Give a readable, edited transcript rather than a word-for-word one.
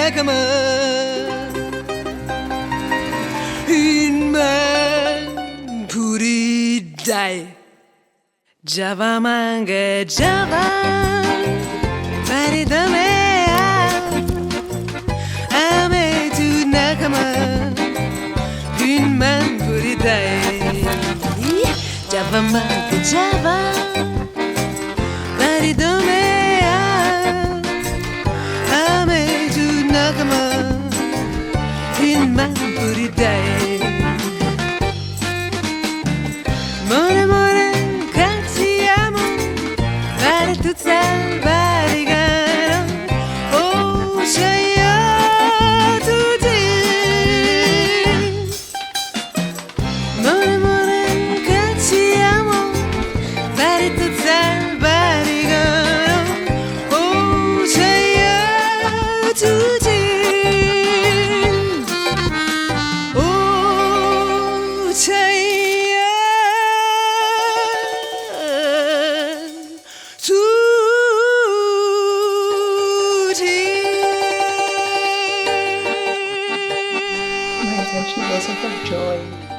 nakama in man puri dai Java manga Java paridame ame tu nakama in man puri dai Java manga Java paridame ame tu nakama in man puri dai More more cacciamo per tutta barigano oh shaya tutti More more cacciamo per tutta barigano oh shaya tutti oh shaya My intention wasn't for joy.